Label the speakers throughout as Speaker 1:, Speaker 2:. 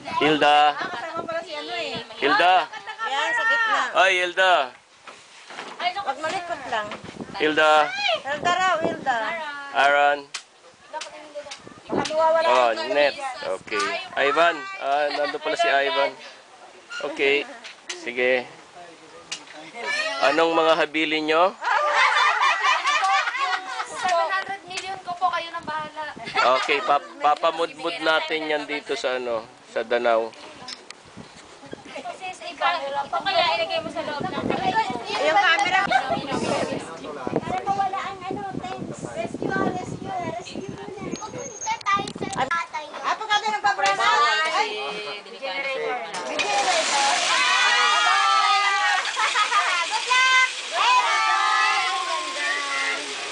Speaker 1: Hilda.
Speaker 2: Kasama pala si ano eh.
Speaker 1: Hilda.
Speaker 2: Yan, sa gitna.
Speaker 1: Ay, Hilda.
Speaker 2: Wag malikot lang.
Speaker 1: Hilda.
Speaker 2: Hilda raw, Hilda.
Speaker 1: Aaron.
Speaker 2: Baka mawawala
Speaker 1: Oh,
Speaker 2: yung
Speaker 1: net. Okay. Ivan. Nandun pala si Ivan. Okay. Sige. Anong mga habili nyo?
Speaker 3: 700 million ko po, kayo nang bahala.
Speaker 1: Okay, papamudmud natin yan dito sa sa Danau.
Speaker 3: Kasi sa iba, ito kaya ilagay mo sa loob ng
Speaker 2: yung camera.
Speaker 4: Para mawala ang ano, thanks. Rescue muna. Pupunta tayo sa tatay.
Speaker 2: Apo ka din ang pabrana. Ay,
Speaker 3: generator.
Speaker 2: may generator.
Speaker 4: Good luck!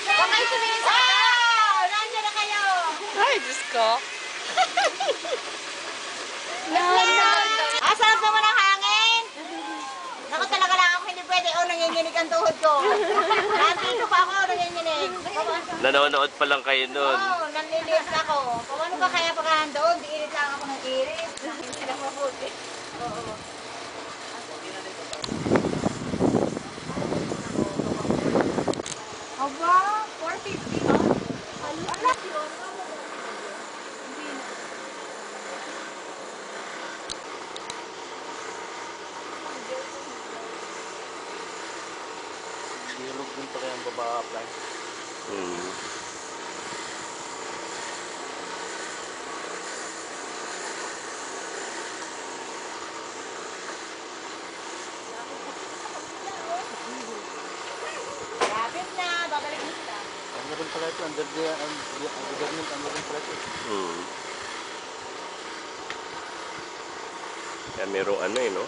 Speaker 4: Huwag kayo tumingin sa kanya.
Speaker 2: Nandiyan na kayo.
Speaker 3: Ay, Diyos ko.
Speaker 2: Sarap naman ang hangin. Naku, talaga lang ako hindi pwede. Nanginginig ang tuhod ko. Nandito pa ako, nanginginig.
Speaker 1: Nanonood pa lang kayo nun.
Speaker 2: Nanlilis ako. Paano ba kaya pagkahan doon? Di irit lang ako ng irit. Hindi lang mabuti. Oo. Aba, 450 ha? Alam yun.
Speaker 5: Sirog din pa kaya ang baba-apply.
Speaker 2: Lapit na, babalik na sila.
Speaker 5: Ano rin pala ito? Under the government, ano rin pala ito?
Speaker 1: Kaya merong no?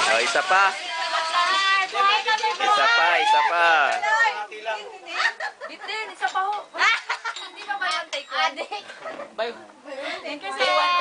Speaker 1: Oh, isa pa. Isa pa.
Speaker 3: Bitin, isa pa ho. Hindi pa ba yung take one?
Speaker 2: Thank you, sir.